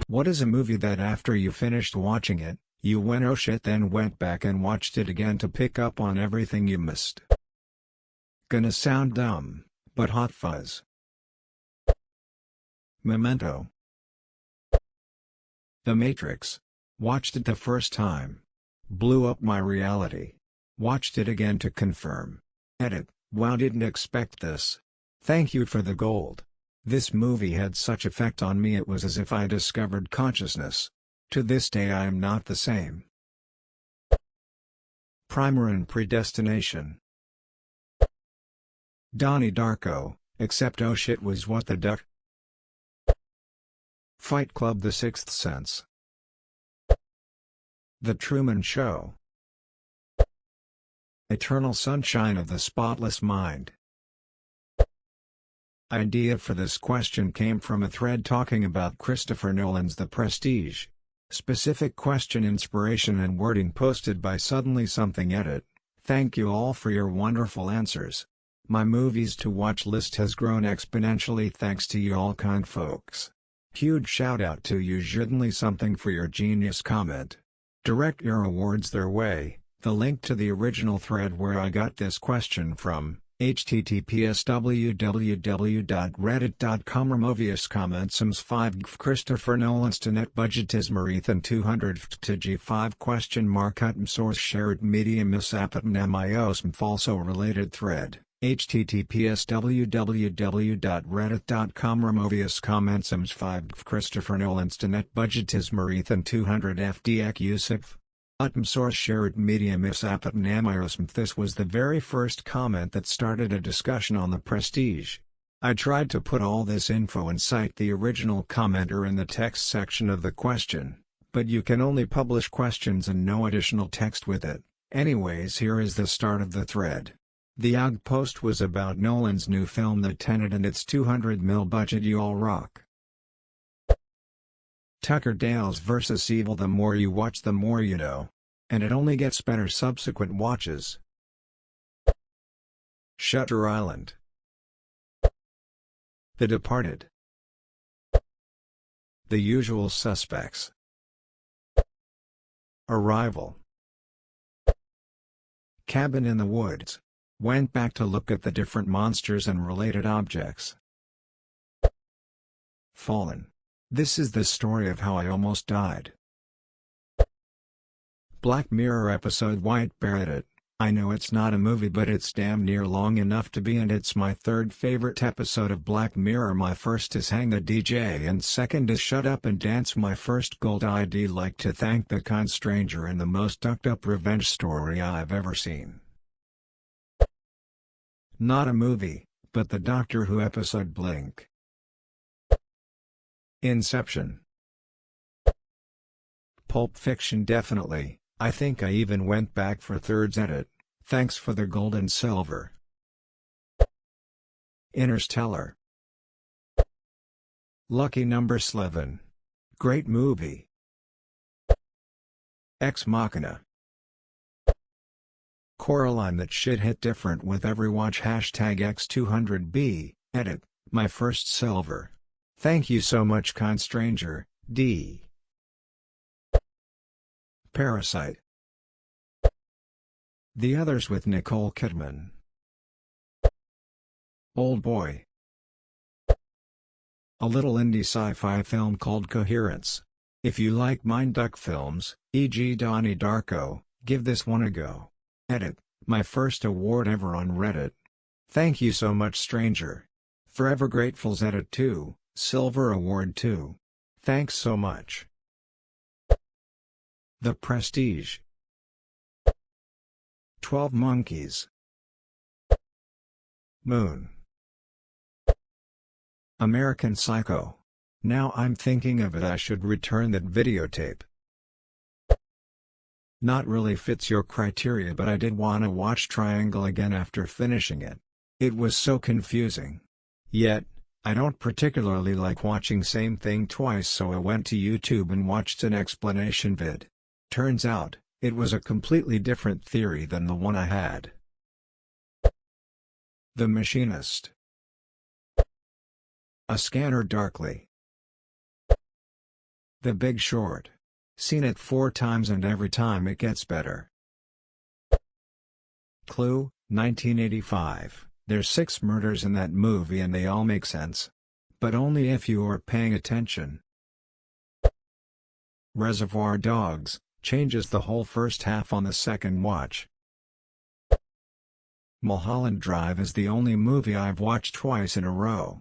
What is a movie that after you finished watching it, you went oh shit, then went back and watched it again to pick up on everything you missed? Gonna sound dumb, but Hot Fuzz. Memento. The Matrix. Watched it the first time. Blew up my reality. Watched it again to confirm. Edit. Wow, didn't expect this. Thank you for the gold. This movie had such effect on me, it was as if I discovered consciousness. To this day I am not the same. Primer and Predestination. Donnie Darko, except oh shit was what the duck. Fight Club, The Sixth Sense. The Truman Show. Eternal Sunshine of the Spotless Mind. Idea for this question came from a thread talking about Christopher Nolan's The Prestige. Specific question, inspiration and wording posted by Suddenly Something Edit. Thank you all for your wonderful answers. My movies to watch list has grown exponentially thanks to you all kind folks. Huge shout out to you Suddenly Something for your genius comment. Direct your awards their way. The link to the original thread where I got this question from, https://www.reddit.com. Removius commentsums 5 Christopher Nolan's to net budget is Marithan 200 to G5 question mark Utm source shared media misapatm miosm falso related thread, https://www.reddit.com. Removius commentsums 5 Christopher Nolan's to net budget is Marithan 200 FDX Yusuf. Utm source shared media misapatm miosm. This was the very first comment that started a discussion on The Prestige. I tried to put all this info and cite the original commenter in the text section of the question, but you can only publish questions and no additional text with it. Anyways, here is the start of the thread. The AG post was about Nolan's new film The Tenet and its $200 million budget. You all rock. Tucker Dales vs. Evil. The more you watch the more you know. And it only gets better subsequent watches. Shutter Island. The Departed. The Usual Suspects. Arrival. Cabin in the Woods. Went back to look at the different monsters and related objects. Fallen. This is the story of how I almost died. Black Mirror episode White Bear. Edit. I know it's not a movie but it's damn near long enough to be, and it's my third favorite episode of Black Mirror. My first is Hang the DJ and second is Shut Up and Dance. My first gold ID like to thank the kind stranger and the most ducked up revenge story I've ever seen. Not a movie, but the Doctor Who episode Blink. Inception. Pulp Fiction. Definitely, I think I even went back for thirds. Edit. Thanks for the gold and silver. Interstellar. Lucky number 11. Great movie. Ex Machina. Coraline. That shit hit different with every watch. Hashtag X200B. Edit. My first silver. Thank you so much kind stranger, D. Parasite. The Others with Nicole Kidman. Old Boy. A little indie sci-fi film called Coherence. If you like mind-duck films, e.g. Donnie Darko, give this one a go. Edit. My first award ever on Reddit. Thank you so much stranger. Forever grateful's. Edit 2. Silver Award 2. Thanks so much. The Prestige. 12 Monkeys. Moon. American Psycho. Now I'm thinking of it, I should return that videotape. Not really fits your criteria, but I did wanna watch Triangle again after finishing it. It was so confusing. Yet, I don't particularly like watching same thing twice, so I went to YouTube and watched an explanation vid. Turns out, it was a completely different theory than the one I had. The Machinist. A Scanner Darkly. The Big Short. Seen it 4 times and every time it gets better. Clue, 1985. There's 6 murders in that movie and they all make sense. But only if you are paying attention. Reservoir Dogs, changes the whole first half on the second watch. Mulholland Drive is the only movie I've watched twice in a row.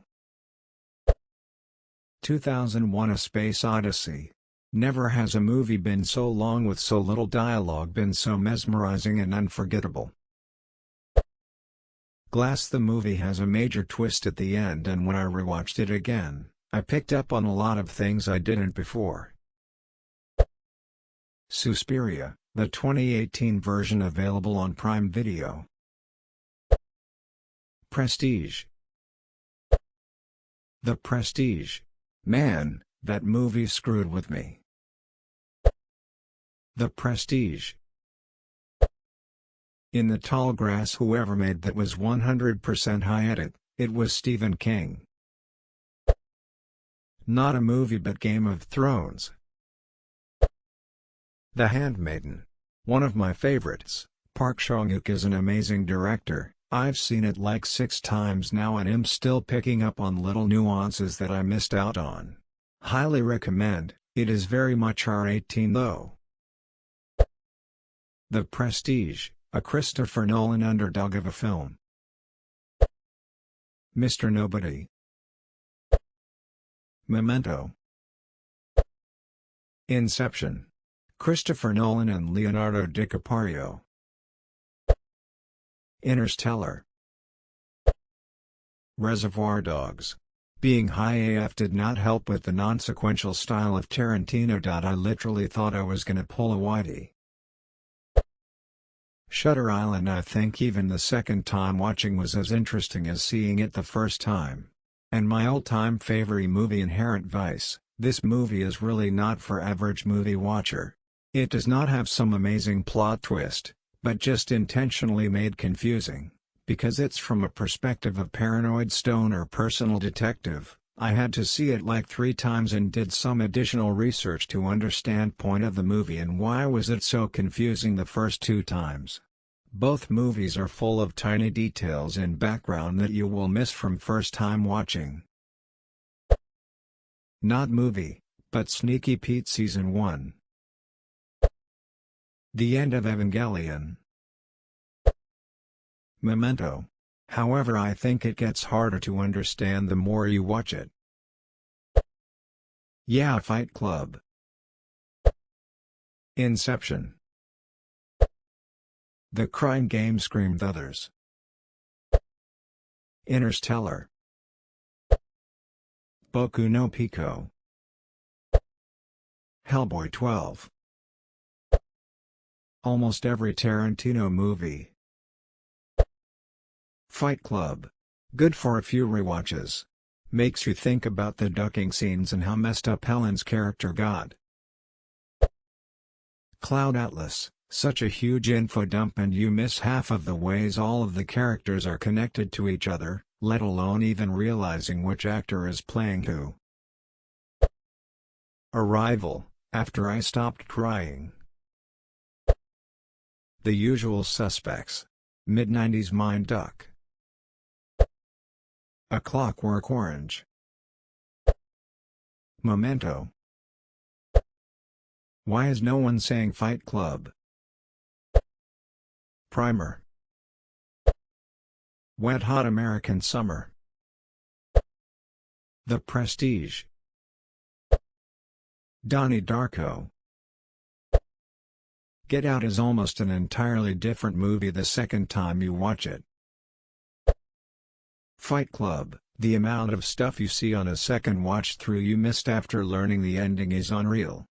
2001: A Space Odyssey. Never has a movie been so long with so little dialogue been so mesmerizing and unforgettable. Glass. The movie has a major twist at the end, and when I rewatched it again, I picked up on a lot of things I didn't before. Suspiria, the 2018 version available on Prime Video. Prestige. The Prestige. Man, that movie screwed with me. The Prestige. In the tall grass. Whoever made that was 100% high edit, it was Stephen King. Not a movie but Game of Thrones. The Handmaiden. One of my favorites. Park Chan-wook is an amazing director. I've seen it like 6 times now and am still picking up on little nuances that I missed out on. Highly recommend. It is very much R18 though. The Prestige, a Christopher Nolan underdog of a film. Mr. Nobody. Memento. Inception. Christopher Nolan and Leonardo DiCaprio. Interstellar. Reservoir Dogs. Being high AF did not help with the non-sequential style of Tarantino. I literally thought I was gonna pull a Whitey. Shutter Island. I think even the second time watching was as interesting as seeing it the first time. And my all-time favorite movie, Inherent Vice. This movie is really not for average movie watcher. It does not have some amazing plot twist, but just intentionally made confusing, because it's from a perspective of paranoid stoner personal detective. I had to see it like 3 times and did some additional research to understand point of the movie and why was it so confusing the first 2 times. Both movies are full of tiny details in background that you will miss from first time watching. Not movie, but Sneaky Pete Season 1. The End of Evangelion. Memento. However, I think it gets harder to understand the more you watch it. Yeah, Fight Club. Inception. The Crying Game. Scream. Others. Interstellar. Boku no Pico. Hellboy 12. Almost every Tarantino movie. Fight Club. Good for a few rewatches. Makes you think about the ducking scenes and how messed up Helen's character got. Cloud Atlas. Such a huge info dump and you miss half of the ways all of the characters are connected to each other, let alone even realizing which actor is playing who. Arrival. After I stopped crying. The Usual Suspects. Mid-90s Mind Duck. A Clockwork Orange. Memento. Why is no one saying Fight Club? Primer. Wet Hot American Summer. The Prestige. Donnie Darko. Get Out is almost an entirely different movie the second time you watch it. Fight Club. The amount of stuff you see on a second watch through you missed after learning the ending is unreal.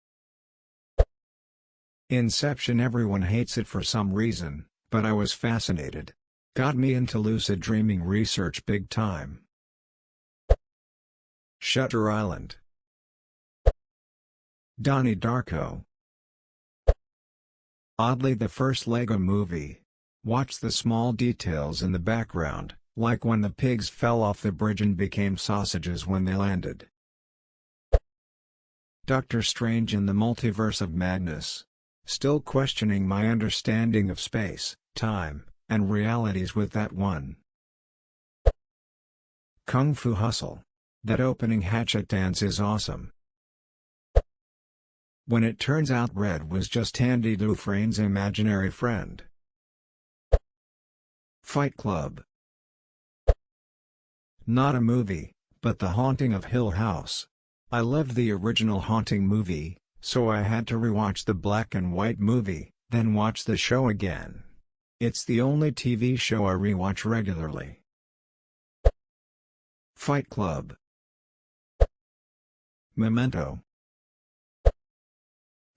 Inception. Everyone hates it for some reason, but I was fascinated. Got me into lucid dreaming research big time. Shutter Island. Donnie Darko. Oddly, the first Lego movie. Watch the small details in the background, like when the pigs fell off the bridge and became sausages when they landed. Doctor Strange in the Multiverse of Madness. Still questioning my understanding of space, time, and realities with that one. Kung Fu Hustle. That opening hatchet dance is awesome. When it turns out Red was just Andy Dufresne's imaginary friend. Fight Club. Not a movie, but The Haunting of Hill House. I loved the original Haunting movie, so I had to rewatch the black and white movie, then watch the show again. It's the only TV show I rewatch regularly. Fight Club. Memento.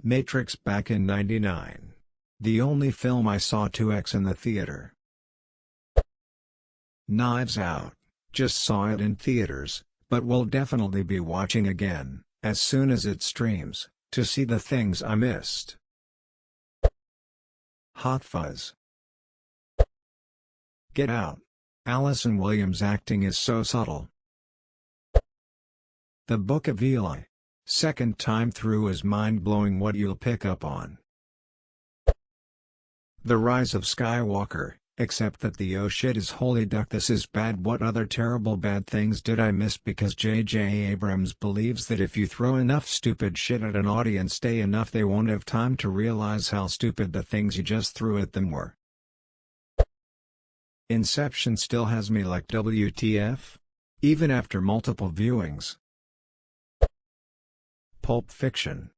Matrix back in '99. The only film I saw 2x in the theater. Knives Out. Just saw it in theaters, but will definitely be watching again, as soon as it streams, to see the things I missed. Hot Fuzz. Get Out. Allison Williams' acting is so subtle. The Book of Eli. Second time through is mind-blowing what you'll pick up on. The Rise of Skywalker, except that the oh shit is holy duck this is bad. What other terrible bad things did I miss? Because J.J. Abrams believes that if you throw enough stupid shit at an audience day enough they won't have time to realize how stupid the things you just threw at them were. Inception still has me like WTF? Even after multiple viewings. Pulp Fiction.